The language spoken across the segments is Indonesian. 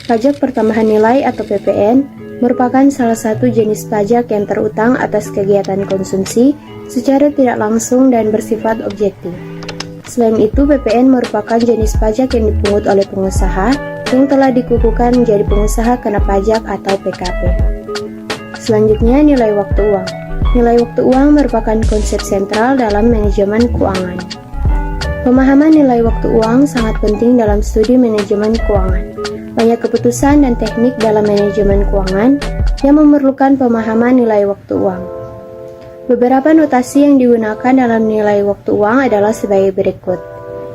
Pajak pertambahan nilai atau PPN merupakan salah satu jenis pajak yang terutang atas kegiatan konsumsi secara tidak langsung dan bersifat objektif. Selain itu, PPN merupakan jenis pajak yang dipungut oleh pengusaha yang telah dikukuhkan menjadi pengusaha kena pajak atau PKP. Selanjutnya, nilai waktu uang. Nilai waktu uang merupakan konsep sentral dalam manajemen keuangan. Pemahaman nilai waktu uang sangat penting dalam studi manajemen keuangan. Banyak keputusan dan teknik dalam manajemen keuangan yang memerlukan pemahaman nilai waktu uang. Beberapa notasi yang digunakan dalam nilai waktu uang adalah sebagai berikut.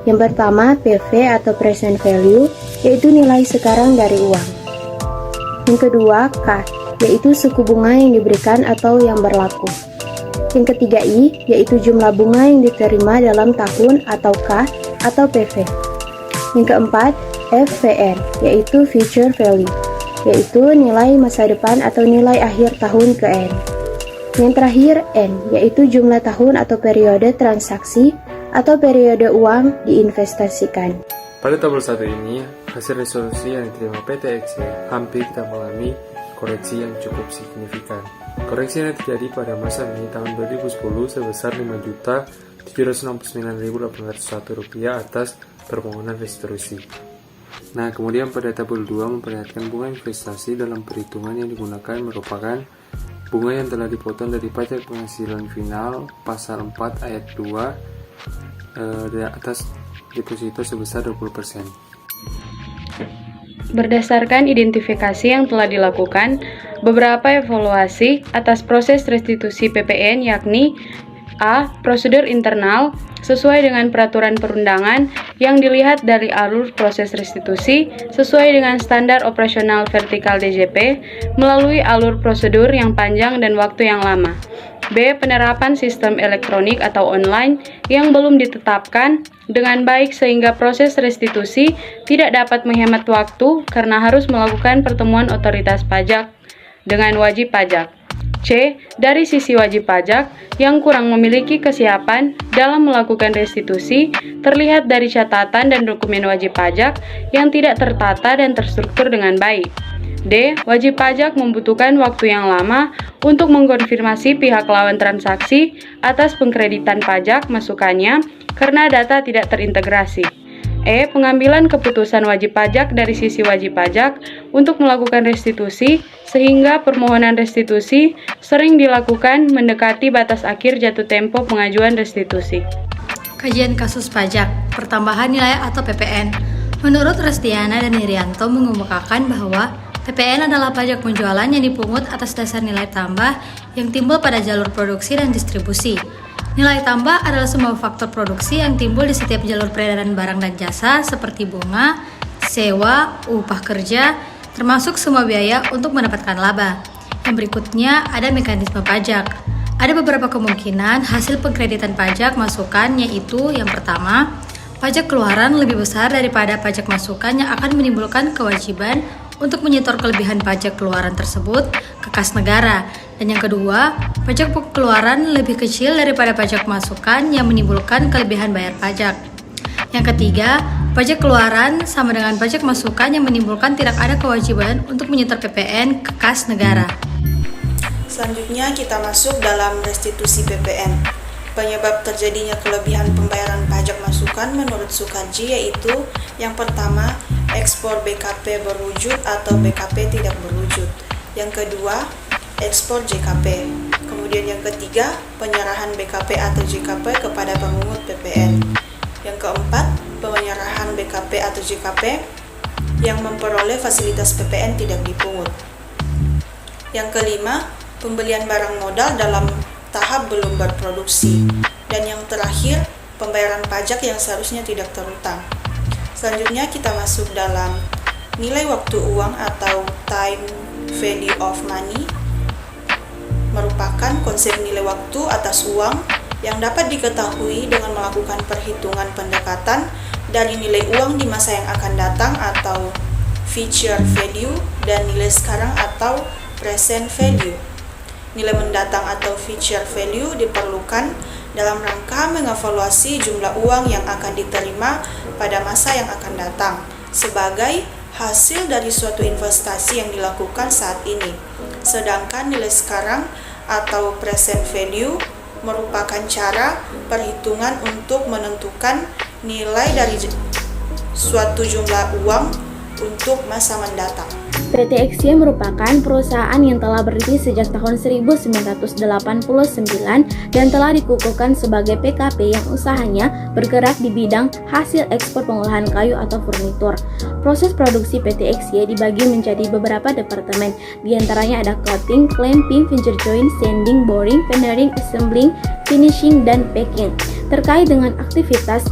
Yang pertama, PV atau present value, yaitu nilai sekarang dari uang. Yang kedua, K, yaitu suku bunga yang diberikan atau yang berlaku. Yang ketiga, I, yaitu jumlah bunga yang diterima dalam tahun atau K atau PV. Yang keempat, FVR, yaitu future value, yaitu nilai masa depan atau nilai akhir tahun ke N. Yang terakhir, N, yaitu jumlah tahun atau periode transaksi atau periode uang diinvestasikan. Pada tabel 1 ini, hasil resolusi yang diterima PT EXE hampir tidak mengalami koreksi yang cukup signifikan. Koreksi yang terjadi pada masa Mei tahun 2010 sebesar Rp5.769.801 atas permohonan restitusi. Nah, kemudian pada tabel 2 memperlihatkan bunga investasi dalam perhitungan yang digunakan merupakan bunga yang telah dipotong dari pajak penghasilan final pasal 4 ayat 2 di atas deposito sebesar 20%. Berdasarkan identifikasi yang telah dilakukan, beberapa evaluasi atas proses restitusi PPN yakni A. Prosedur internal sesuai dengan peraturan perundangan yang dilihat dari alur proses restitusi sesuai dengan standar operasional vertikal DJP melalui alur prosedur yang panjang dan waktu yang lama. B. Penerapan sistem elektronik atau online yang belum ditetapkan dengan baik sehingga proses restitusi tidak dapat menghemat waktu karena harus melakukan pertemuan otoritas pajak dengan wajib pajak. C. Dari sisi wajib pajak yang kurang memiliki kesiapan dalam melakukan restitusi terlihat dari catatan dan dokumen wajib pajak yang tidak tertata dan terstruktur dengan baik. D. Wajib pajak membutuhkan waktu yang lama untuk mengkonfirmasi pihak lawan transaksi atas pengkreditan pajak masukannya karena data tidak terintegrasi. E. Pengambilan keputusan wajib pajak dari sisi wajib pajak untuk melakukan restitusi sehingga permohonan restitusi sering dilakukan mendekati batas akhir jatuh tempo pengajuan restitusi. Kajian kasus pajak, pertambahan nilai atau PPN. Menurut Restiana dan Irianto mengemukakan bahwa PPN adalah pajak penjualan yang dipungut atas dasar nilai tambah yang timbul pada jalur produksi dan distribusi. Nilai tambah adalah semua faktor produksi yang timbul di setiap jalur peredaran barang dan jasa seperti bunga, sewa, upah kerja, termasuk semua biaya untuk mendapatkan laba. Yang berikutnya ada mekanisme pajak. Ada beberapa kemungkinan hasil pengkreditan pajak masukan, yaitu yang pertama, pajak keluaran lebih besar daripada pajak masukan yang akan menimbulkan kewajiban untuk menyetor kelebihan pajak keluaran tersebut ke kas negara. Dan yang kedua, pajak keluaran lebih kecil daripada pajak masukan yang menimbulkan kelebihan bayar pajak. Yang ketiga, pajak keluaran sama dengan pajak masukan yang menimbulkan tidak ada kewajiban untuk menyetor PPN ke kas negara. Selanjutnya kita masuk dalam restitusi PPN. Penyebab terjadinya kelebihan pembayaran pajak masukan menurut Sukarji yaitu yang pertama, ekspor BKP berwujud atau BKP tidak berwujud. Yang kedua, ekspor JKP. Kemudian yang ketiga, penyerahan BKP atau JKP kepada pemungut PPN. Yang keempat, penyerahan BKP atau JKP yang memperoleh fasilitas PPN tidak dipungut. Yang kelima, pembelian barang modal dalam tahap belum berproduksi. Dan yang terakhir, pembayaran pajak yang seharusnya tidak terutang. Selanjutnya kita masuk dalam nilai waktu uang atau time value of money. Merupakan konsep nilai waktu atas uang yang dapat diketahui dengan melakukan perhitungan pendekatan dari nilai uang di masa yang akan datang atau future value dan nilai sekarang atau present value. Nilai mendatang atau future value diperlukan dalam rangka mengevaluasi jumlah uang yang akan diterima pada masa yang akan datang sebagai hasil dari suatu investasi yang dilakukan saat ini. Sedangkan nilai sekarang atau present value merupakan cara perhitungan untuk menentukan nilai dari suatu jumlah uang untuk masa mendatang. PT XY merupakan perusahaan yang telah berdiri sejak tahun 1989 dan telah dikukuhkan sebagai PKP yang usahanya bergerak di bidang hasil ekspor pengolahan kayu atau furnitur. Proses produksi PT XY dibagi menjadi beberapa departemen, diantaranya ada coating, clamping, finger joint, sanding, boring, veneering, assembling, finishing, dan packing. Terkait dengan aktivitas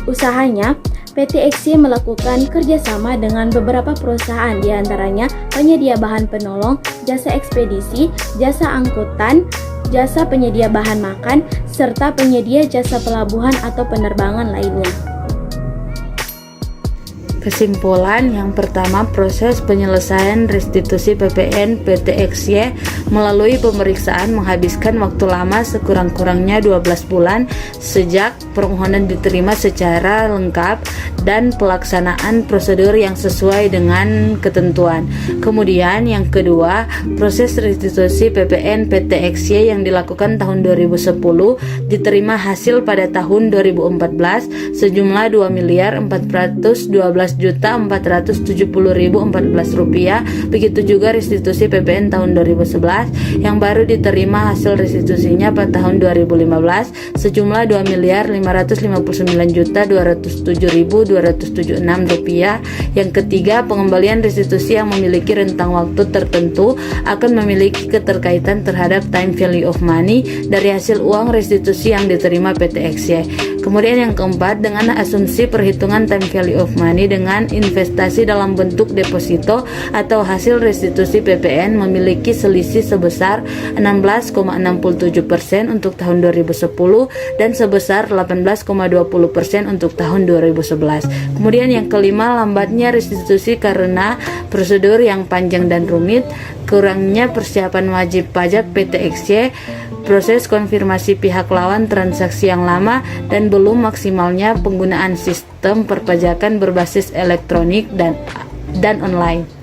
usahanya, PT XY melakukan kerjasama dengan beberapa perusahaan, diantaranya penyedia bahan penolong, jasa ekspedisi, jasa angkutan, jasa penyedia bahan makan, serta penyedia jasa pelabuhan atau penerbangan lainnya. Kesimpulan yang pertama, proses penyelesaian restitusi PPN PT XY melalui pemeriksaan menghabiskan waktu lama sekurang-kurangnya 12 bulan sejak permohonan diterima secara lengkap dan pelaksanaan prosedur yang sesuai dengan ketentuan. Kemudian yang kedua, proses restitusi PPN PT XY yang dilakukan tahun 2010 diterima hasil pada tahun 2014 sejumlah Rp2.472.470.014. Begitu juga restitusi PPN tahun 2011 yang baru diterima hasil restitusinya pada tahun 2015 sejumlah Rp2.559.207.276. Yang ketiga, pengembalian restitusi yang memiliki rentang waktu tertentu akan memiliki keterkaitan terhadap time value of money dari hasil uang restitusi yang diterima PT XY. Kemudian yang keempat, dengan asumsi perhitungan time value of money dengan investasi dalam bentuk deposito atau hasil restitusi PPN memiliki selisih sebesar 16,67% untuk tahun 2010 dan sebesar 18,20% untuk tahun 2011. Kemudian yang kelima, lambatnya restitusi karena prosedur yang panjang dan rumit, kurangnya persiapan wajib pajak PT XY, proses konfirmasi pihak lawan transaksi yang lama, dan belum maksimalnya penggunaan sistem perpajakan berbasis elektronik dan online.